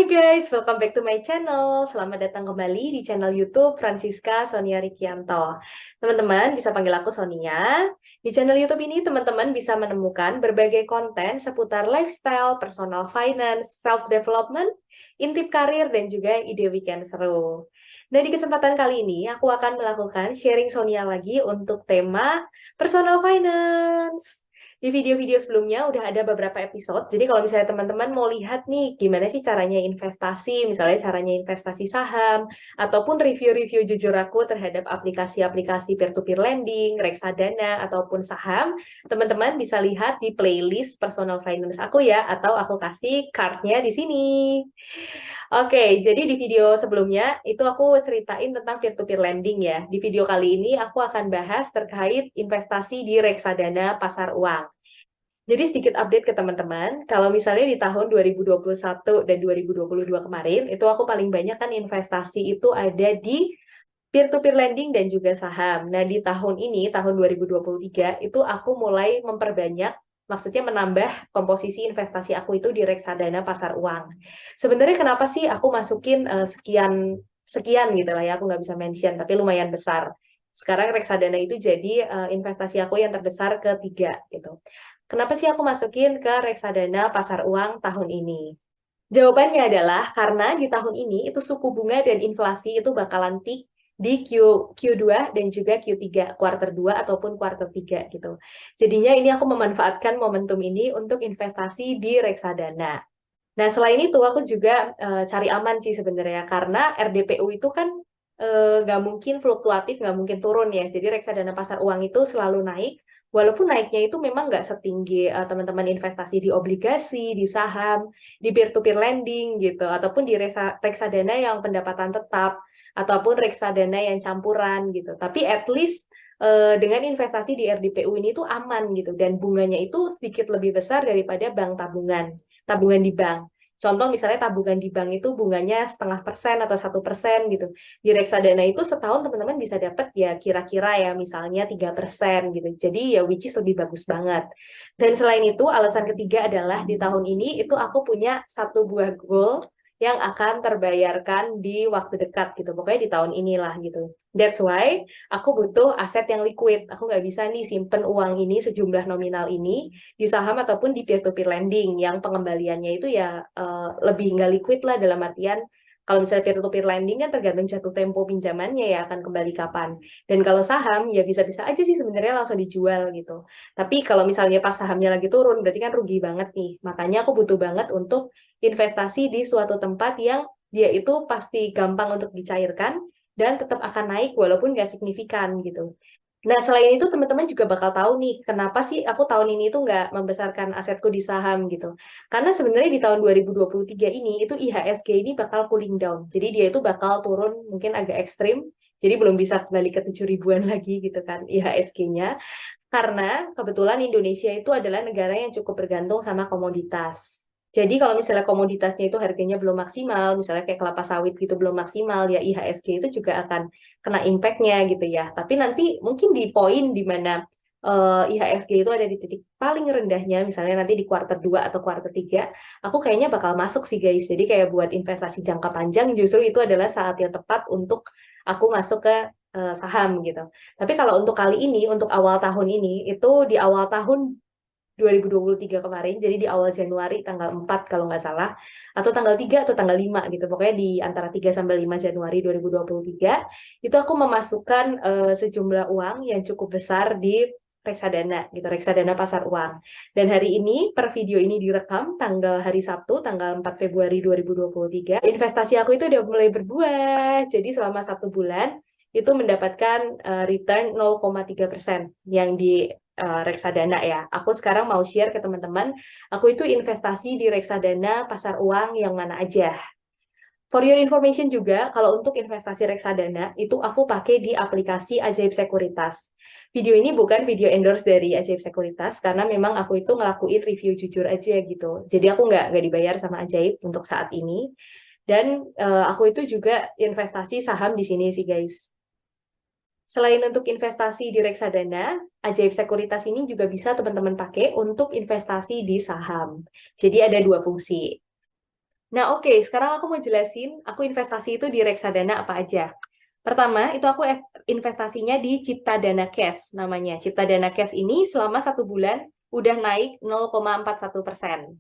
Guys, welcome back to my channel. Selamat datang kembali di channel YouTube Francisca Sonia Rikianto. Teman-teman bisa panggil aku Sonia. Di channel YouTube ini teman-teman bisa menemukan berbagai konten seputar lifestyle, personal finance, self-development, intip karir, dan juga ide weekend seru. Nah, di kesempatan kali ini aku akan melakukan sharing Sonia lagi untuk tema personal finance. Di video-video sebelumnya udah ada beberapa episode, jadi kalau misalnya teman-teman mau lihat nih gimana sih caranya investasi, misalnya caranya investasi saham, ataupun review-review jujur aku terhadap aplikasi-aplikasi peer-to-peer lending, reksadana, ataupun saham, teman-teman bisa lihat di playlist personal finance aku ya, atau aku kasih card-nya di sini. Oke, jadi di video sebelumnya itu aku ceritain tentang peer-to-peer lending ya. Di video kali ini aku akan bahas terkait investasi di reksadana pasar uang. Jadi sedikit update ke teman-teman, kalau misalnya di tahun 2021 dan 2022 kemarin, itu aku paling banyak kan investasi itu ada di peer-to-peer lending dan juga saham. Nah, di tahun ini, tahun 2023, itu aku mulai memperbanyak, maksudnya menambah komposisi investasi aku itu di reksadana pasar uang. Sebenarnya kenapa sih aku masukin sekian gitu lah ya, aku nggak bisa mention, tapi lumayan besar. Sekarang reksadana itu jadi investasi aku yang terbesar ketiga gitu. Kenapa sih aku masukin ke reksadana pasar uang tahun ini? Jawabannya adalah karena di tahun ini itu suku bunga dan inflasi itu bakalan peak di Q2 dan juga Q3, kuarter 2 ataupun kuarter 3 gitu. Jadinya ini aku memanfaatkan momentum ini untuk investasi di reksadana. Nah, selain itu aku juga cari aman sih sebenarnya karena RDPU itu kan nggak mungkin fluktuatif, nggak mungkin turun ya. Jadi reksadana pasar uang itu selalu naik, walaupun naiknya itu memang nggak setinggi teman-teman investasi di obligasi, di saham, di peer-to-peer lending gitu, ataupun di reksadana yang pendapatan tetap, ataupun reksadana yang campuran gitu. Tapi at least dengan investasi di RDPU ini tuh aman gitu, dan bunganya itu sedikit lebih besar daripada bank tabungan di bank. Contoh misalnya tabungan di bank itu bunganya 0,5% atau 1% gitu. Di reksadana itu setahun teman-teman bisa dapat ya kira-kira ya misalnya 3% gitu. Jadi ya which is lebih bagus banget. Dan selain itu alasan ketiga adalah di tahun ini itu aku punya satu buah goal yang akan terbayarkan di waktu dekat gitu. Pokoknya di tahun inilah gitu. That's why aku butuh aset yang liquid. Aku nggak bisa nih simpen uang ini sejumlah nominal ini di saham ataupun di peer-to-peer lending yang pengembaliannya itu ya lebih nggak liquid lah, dalam artian kalau misalnya peer-to-peer lending kan tergantung jatuh tempo pinjamannya ya akan kembali kapan. Dan kalau saham ya bisa-bisa aja sih sebenarnya langsung dijual gitu. Tapi kalau misalnya pas sahamnya lagi turun berarti kan rugi banget nih. Makanya aku butuh banget untuk investasi di suatu tempat yang dia itu pasti gampang untuk dicairkan dan tetap akan naik walaupun nggak signifikan gitu. Nah, selain itu teman-teman juga bakal tahu nih, kenapa sih aku tahun ini itu nggak membesarkan asetku di saham gitu. Karena sebenarnya di tahun 2023 ini, itu IHSG ini bakal cooling down. Jadi dia itu bakal turun mungkin agak ekstrim, jadi belum bisa kembali ke 7 ribuan lagi gitu kan IHSG-nya. Karena kebetulan Indonesia itu adalah negara yang cukup bergantung sama komoditas. Jadi kalau misalnya komoditasnya itu harganya belum maksimal, misalnya kayak kelapa sawit gitu belum maksimal, ya IHSG itu juga akan kena impact-nya gitu ya. Tapi nanti mungkin di poin di mana IHSG itu ada di titik paling rendahnya, misalnya nanti di kuarter 2 atau kuarter 3, aku kayaknya bakal masuk sih guys. Jadi kayak buat investasi jangka panjang justru itu adalah saat yang tepat untuk aku masuk ke saham gitu. Tapi kalau untuk kali ini, untuk awal tahun ini, itu di awal tahun 2023 kemarin, jadi di awal Januari tanggal 4 kalau nggak salah, atau tanggal 3 atau tanggal 5 gitu, pokoknya di antara 3 sampai 5 Januari 2023, itu aku memasukkan sejumlah uang yang cukup besar di reksadana gitu, reksadana pasar uang. Dan hari ini, per video ini direkam tanggal hari Sabtu, tanggal 4 Februari 2023, investasi aku itu udah mulai berbuah. Jadi selama 1 bulan, itu mendapatkan return 0,3% yang di reksadana ya. Aku sekarang mau share ke teman-teman, aku itu investasi di reksadana pasar uang yang mana aja. For your information juga, kalau untuk investasi reksadana, itu aku pakai di aplikasi Ajaib Sekuritas. Video ini bukan video endorse dari Ajaib Sekuritas, karena memang aku itu ngelakuin review jujur aja gitu. Jadi aku nggak dibayar sama Ajaib untuk saat ini. Dan aku itu juga investasi saham di sini sih guys. Selain untuk investasi di reksadana, Ajaib Sekuritas ini juga bisa teman-teman pakai untuk investasi di saham. Jadi ada dua fungsi. Nah, oke, sekarang aku mau jelasin aku investasi itu di reksadana apa aja. Pertama, itu aku investasinya di Ciptadana Cash namanya. Ciptadana Cash ini selama 1 bulan udah naik 0,41%.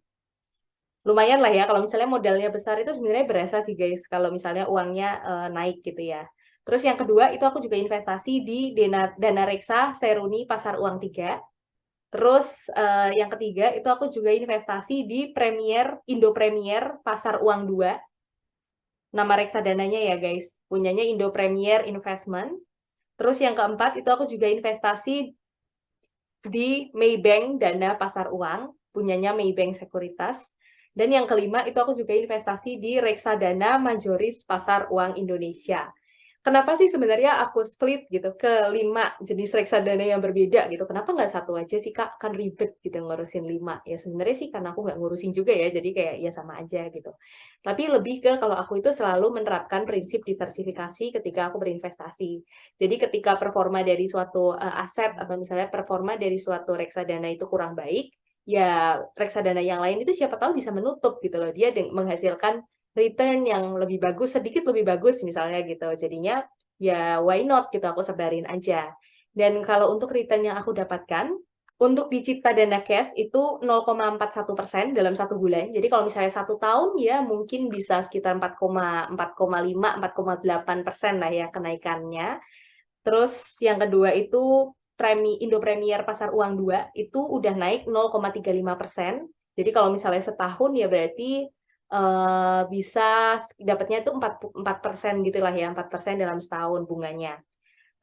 Lumayan lah ya, kalau misalnya modalnya besar itu sebenarnya berasa sih guys, kalau misalnya uangnya naik gitu ya. Terus yang kedua, itu aku juga investasi di Dana Reksa Seruni Pasar Uang 3. Terus yang ketiga, itu aku juga investasi di Indo Premier Pasar Uang 2. Nama reksadananya ya guys, punyanya Indo Premier Investment. Terus yang keempat, itu aku juga investasi di Maybank Dana Pasar Uang, punyanya Maybank Sekuritas. Dan yang kelima, itu aku juga investasi di Reksadana Majoris Pasar Uang Indonesia. Kenapa sih sebenarnya aku split gitu ke 5 jenis reksadana yang berbeda gitu? Kenapa nggak satu aja sih Kak? Kan ribet gitu ngurusin 5. Ya sebenarnya sih karena aku nggak ngurusin juga ya, jadi kayak ya sama aja gitu. Tapi lebih ke kalau aku itu selalu menerapkan prinsip diversifikasi ketika aku berinvestasi. Jadi ketika performa dari suatu aset atau misalnya performa dari suatu reksadana itu kurang baik, ya reksadana yang lain itu siapa tahu bisa menutup gitu loh. Dia menghasilkan return yang lebih bagus, sedikit lebih bagus misalnya gitu. Jadinya ya why not gitu aku sebarin aja. Dan kalau untuk return yang aku dapatkan, untuk di Ciptadana Cash itu 0,41% dalam 1 bulan. Jadi kalau misalnya 1 tahun ya mungkin bisa sekitar 4,5, 4,8% lah ya kenaikannya. Terus yang kedua itu Indo Premier Pasar Uang 2 itu udah naik 0,35%. Jadi kalau misalnya setahun ya berarti bisa dapatnya itu 4% gitu lah ya, 4% dalam setahun bunganya.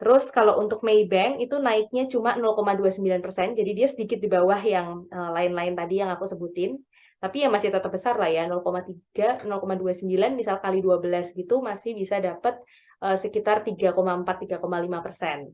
Terus kalau untuk Maybank itu naiknya cuma 0,29%, jadi dia sedikit di bawah yang lain-lain tadi yang aku sebutin. Tapi ya masih tetap besar lah ya, 0,3, 0,29 misal kali 12 gitu masih bisa dapat sekitar 3,4, 3,5%.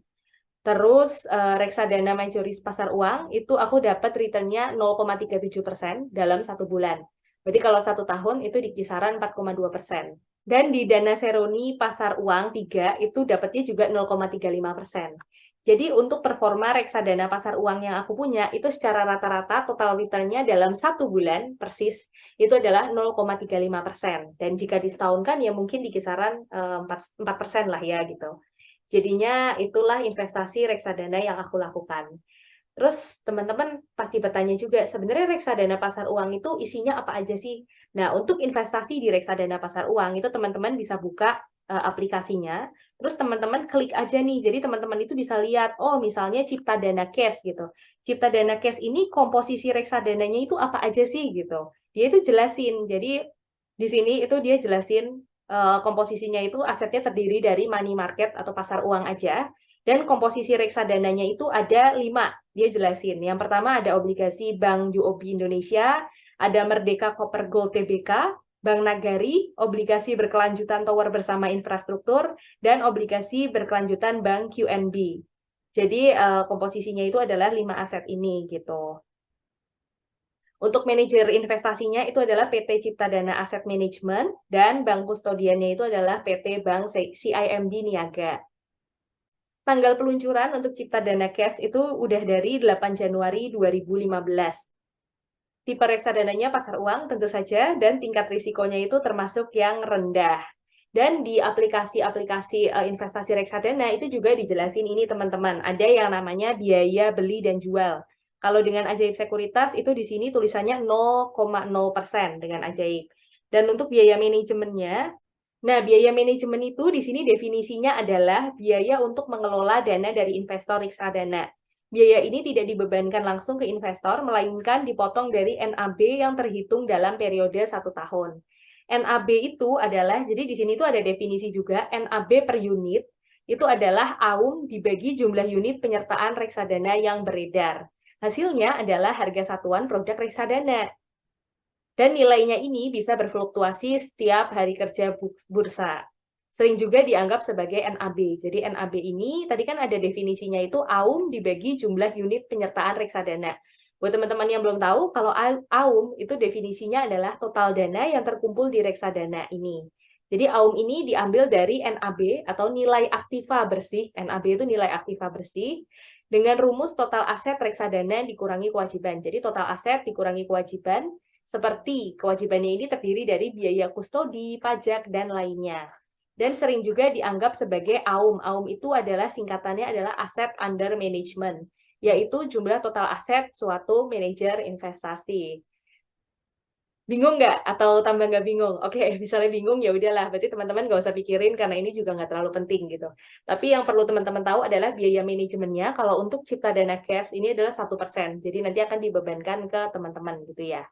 Terus reksadana majoris pasar uang itu aku dapat returnnya 0,37% dalam 1 bulan. Berarti kalau 1 tahun itu di kisaran 4,2%. Dan di dana seroni pasar uang 3 itu dapatnya juga 0,35%. Jadi untuk performa reksadana pasar uang yang aku punya, itu secara rata-rata total returnnya dalam 1 bulan persis, itu adalah 0,35%. Dan jika disetahunkan ya mungkin di kisaran 4% lah ya gitu. Jadinya itulah investasi reksadana yang aku lakukan. Terus teman-teman pasti bertanya juga, sebenarnya reksadana pasar uang itu isinya apa aja sih? Nah, untuk investasi di reksadana pasar uang itu teman-teman bisa buka aplikasinya, terus teman-teman klik aja nih. Jadi teman-teman itu bisa lihat, oh misalnya Ciptadana Cash gitu. Ciptadana Cash ini komposisi reksadananya itu apa aja sih gitu. Dia itu jelasin. Jadi di sini itu dia jelasin komposisinya itu asetnya terdiri dari money market atau pasar uang aja. Dan komposisi reksadananya itu ada 5, dia jelasin. Yang pertama ada obligasi Bank UOB Indonesia, ada Merdeka Copper Gold Tbk, Bank Nagari, obligasi berkelanjutan tower bersama infrastruktur, dan obligasi berkelanjutan Bank QNB. Jadi komposisinya itu adalah 5 aset ini gitu. Untuk manajer investasinya itu adalah PT Ciptadana Asset Management, dan bank kustodiannya itu adalah PT Bank CIMB Niaga. Tanggal peluncuran untuk Ciptadana Cash itu udah dari 8 Januari 2015. Tipe reksadananya pasar uang tentu saja, dan tingkat risikonya itu termasuk yang rendah. Dan di aplikasi-aplikasi investasi reksadana itu juga dijelasin ini teman-teman. Ada yang namanya biaya beli dan jual. Kalau dengan Ajaib Sekuritas itu di sini tulisannya 0,0% dengan Ajaib. Dan untuk biaya manajemennya, nah, biaya manajemen itu di sini definisinya adalah biaya untuk mengelola dana dari investor reksadana. Biaya ini tidak dibebankan langsung ke investor, melainkan dipotong dari NAB yang terhitung dalam periode 1 tahun. NAB itu adalah, jadi di sini itu ada definisi juga, NAB per unit, itu adalah AUM dibagi jumlah unit penyertaan reksadana yang beredar. Hasilnya adalah harga satuan produk reksadana. Dan nilainya ini bisa berfluktuasi setiap hari kerja bursa. Sering juga dianggap sebagai NAB. Jadi NAB ini tadi kan ada definisinya itu AUM dibagi jumlah unit penyertaan reksadana. Buat teman-teman yang belum tahu, kalau AUM itu definisinya adalah total dana yang terkumpul di reksadana ini. Jadi AUM ini diambil dari NAB atau nilai aktiva bersih. NAB itu nilai aktiva bersih dengan rumus total aset reksadana dikurangi kewajiban. Jadi total aset dikurangi kewajiban Seperti kewajibannya ini terdiri dari biaya kustodi, pajak, dan lainnya. Dan sering juga dianggap sebagai AUM. AUM itu adalah singkatannya adalah Asset Under Management, yaitu jumlah total aset suatu manajer investasi. Bingung nggak? Atau tambah nggak bingung? Oke, misalnya bingung ya udahlah, berarti teman-teman nggak usah pikirin karena ini juga nggak terlalu penting gitu. Tapi yang perlu teman-teman tahu adalah biaya manajemennya kalau untuk cipta dana cash ini adalah 1%. Jadi nanti akan dibebankan ke teman-teman gitu ya.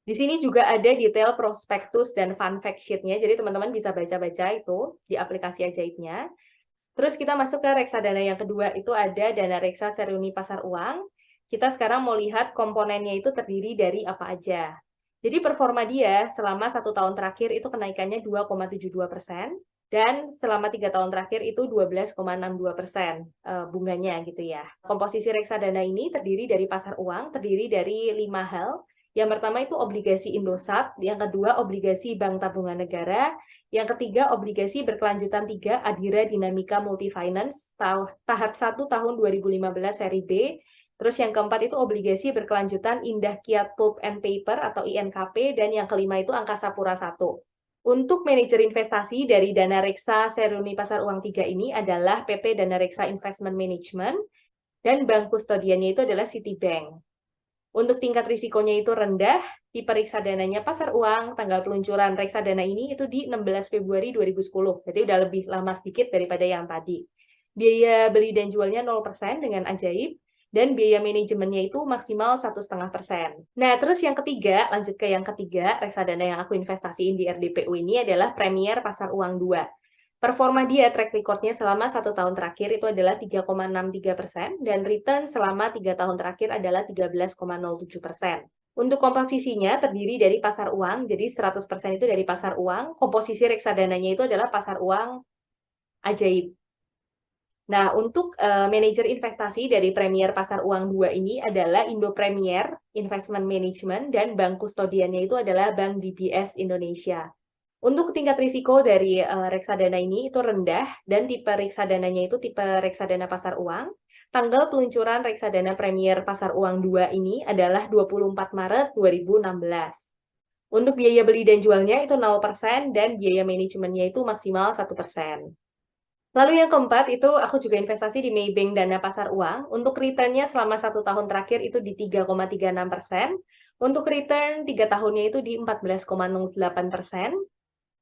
Di sini juga ada detail prospektus dan fun fact sheet-nya, jadi teman-teman bisa baca-baca itu di aplikasi ajaibnya. Terus kita masuk ke reksadana yang kedua, itu ada dana reksa seruni pasar uang. Kita sekarang mau lihat komponennya itu terdiri dari apa aja. Jadi performa dia selama 1 tahun terakhir itu kenaikannya 2,72%, dan selama 3 tahun terakhir itu 12,62% bunganya gitu ya. Komposisi reksadana ini terdiri dari pasar uang, terdiri dari 5 hal. Yang pertama itu obligasi Indosat, yang kedua obligasi Bank Tabungan Negara, yang ketiga obligasi berkelanjutan 3 Adira Dinamika Multifinance tahap 1 tahun 2015 seri B. Terus yang keempat itu obligasi berkelanjutan Indah Kiat Pulp and Paper atau INKP, dan yang kelima itu Angkasa Pura 1. Untuk manajer investasi dari Dana Reksa Seruni Pasar Uang 3 ini adalah PT Dana Reksa Investment Management, dan bank kustodiannya itu adalah Citibank. Untuk tingkat risikonya itu rendah, tipe reksadananya pasar uang, tanggal peluncuran reksadana ini itu di 16 Februari 2010. Jadi udah lebih lama sedikit daripada yang tadi. Biaya beli dan jualnya 0% dengan ajaib, dan biaya manajemennya itu maksimal 1,5%. Nah, terus yang ketiga, lanjut ke yang ketiga, reksadana yang aku investasiin di RDPU ini adalah Premier Pasar Uang 2. Performa dia, track record-nya selama 1 tahun terakhir itu adalah 3,63%, dan return selama 3 tahun terakhir adalah 13,07%. Untuk komposisinya terdiri dari pasar uang, jadi 100% itu dari pasar uang. Komposisi reksadananya itu adalah pasar uang ajaib. Nah, untuk manajer investasi dari Premier Pasar Uang 2 ini adalah Indo Premier Investment Management, dan bank kustodiannya itu adalah Bank DBS Indonesia. Untuk tingkat risiko dari reksadana ini itu rendah, dan tipe reksadananya itu tipe reksadana pasar uang. Tanggal peluncuran reksadana Premier Pasar Uang 2 ini adalah 24 Maret 2016. Untuk biaya beli dan jualnya itu 0%, dan biaya manajemennya itu maksimal 1%. Lalu yang keempat itu aku juga investasi di Maybank Dana Pasar Uang. Untuk return-nya selama 1 tahun terakhir itu di 3,36%. Untuk return 3 tahunnya itu di 14,08%.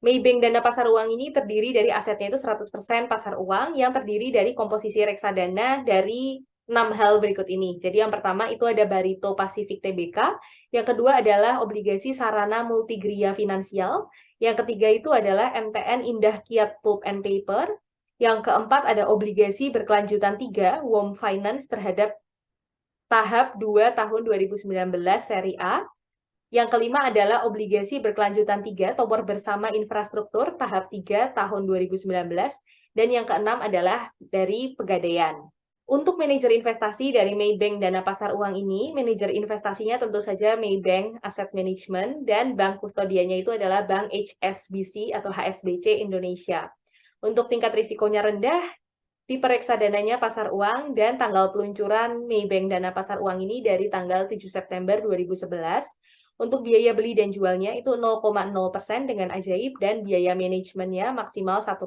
Maybank Dana Pasar Uang ini terdiri dari asetnya itu 100% pasar uang, yang terdiri dari komposisi reksadana dari 6 hal berikut ini. Jadi yang pertama itu ada Barito Pacific Tbk, yang kedua adalah obligasi Sarana Multigria Finansial, yang ketiga itu adalah MTN Indah Kiat Pulp and Paper, yang keempat ada obligasi berkelanjutan 3 WOM Finance terhadap tahap 2 tahun 2019 seri A. Yang kelima adalah obligasi berkelanjutan 3 Tower Bersama Infrastruktur tahap 3 tahun 2019. Dan yang keenam adalah dari Pegadaian. Untuk manajer investasi dari Maybank Dana Pasar Uang ini, manajer investasinya tentu saja Maybank Asset Management, dan bank kustodiannya itu adalah Bank HSBC atau HSBC Indonesia. Untuk tingkat risikonya rendah, tipe reksadananya pasar uang, dan tanggal peluncuran Maybank Dana Pasar Uang ini dari tanggal 7 September 2011. Untuk biaya beli dan jualnya itu 0,0% dengan ajaib, dan biaya manajemennya maksimal 1%.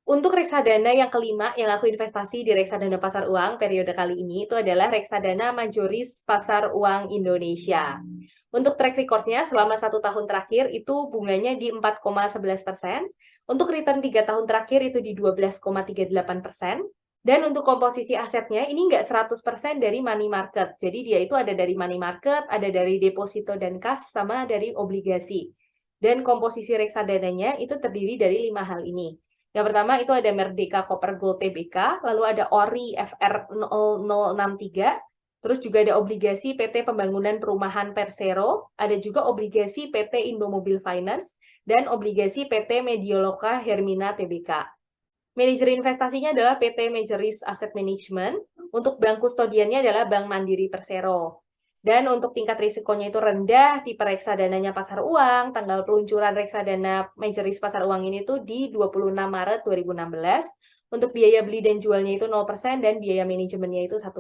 Untuk reksadana yang kelima yang aku investasi di reksadana pasar uang periode kali ini itu adalah reksadana Majoris Pasar Uang Indonesia. Untuk track record-nya selama 1 tahun terakhir itu bunganya di 4,11%. Untuk return 3 tahun terakhir itu di 12,38%. Dan untuk komposisi asetnya ini nggak 100% dari money market. Jadi dia itu ada dari money market, ada dari deposito dan kas, sama dari obligasi. Dan komposisi reksadananya itu terdiri dari 5 hal ini. Yang pertama itu ada Merdeka Copper Gold Tbk, lalu ada ORI FR0063, terus juga ada obligasi PT Pembangunan Perumahan Persero, ada juga obligasi PT Indomobil Finance, dan obligasi PT Medioloka Hermina Tbk. Manajer investasinya adalah PT Majoris Asset Management, untuk bank kustodiannya adalah Bank Mandiri Persero. Dan untuk tingkat risikonya itu rendah, tipe reksadananya pasar uang, tanggal peluncuran reksadana Majoris Pasar Uang ini tuh di 26 Maret 2016. Untuk biaya beli dan jualnya itu 0% dan biaya manajemennya itu 1%.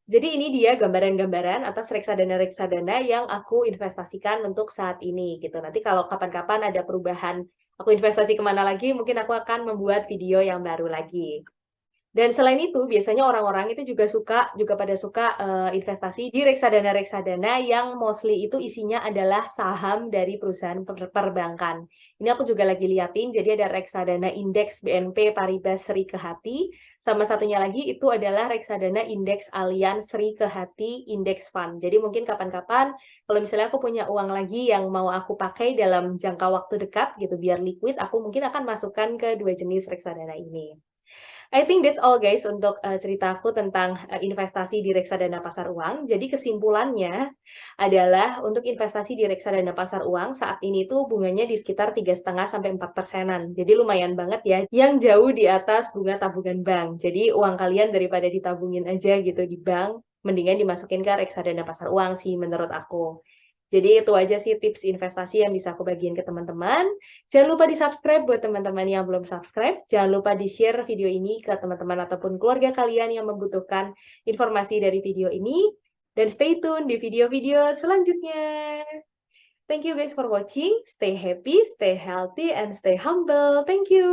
Jadi ini dia gambaran-gambaran atas reksadana-reksadana yang aku investasikan untuk saat ini gitu. Nanti kalau kapan-kapan ada perubahan, aku investasi kemana lagi, mungkin aku akan membuat video yang baru lagi. Dan selain itu, biasanya orang-orang itu juga pada suka investasi di reksadana-reksadana yang mostly itu isinya adalah saham dari perusahaan perbankan. Ini aku juga lagi liatin, jadi ada reksadana indeks BNP Paribas Sri Kehati, sama satunya lagi itu adalah reksadana indeks Allianz Sri Kehati Index Fund. Jadi mungkin kapan-kapan kalau misalnya aku punya uang lagi yang mau aku pakai dalam jangka waktu dekat gitu biar liquid, aku mungkin akan masukkan ke dua jenis reksadana ini. I think that's all guys untuk ceritaku tentang investasi di reksadana pasar uang. Jadi kesimpulannya adalah untuk investasi di reksadana pasar uang saat ini tuh bunganya di sekitar 3,5 sampai 4%-an. Jadi lumayan banget ya, yang jauh di atas bunga tabungan bank. Jadi uang kalian daripada ditabungin aja gitu di bank, mendingan dimasukin ke reksadana pasar uang sih menurut aku. Jadi itu aja sih tips investasi yang bisa aku bagiin ke teman-teman. Jangan lupa di-subscribe buat teman-teman yang belum subscribe. Jangan lupa di-share video ini ke teman-teman ataupun keluarga kalian yang membutuhkan informasi dari video ini. Dan stay tune di video-video selanjutnya. Thank you guys for watching. Stay happy, stay healthy, and stay humble. Thank you.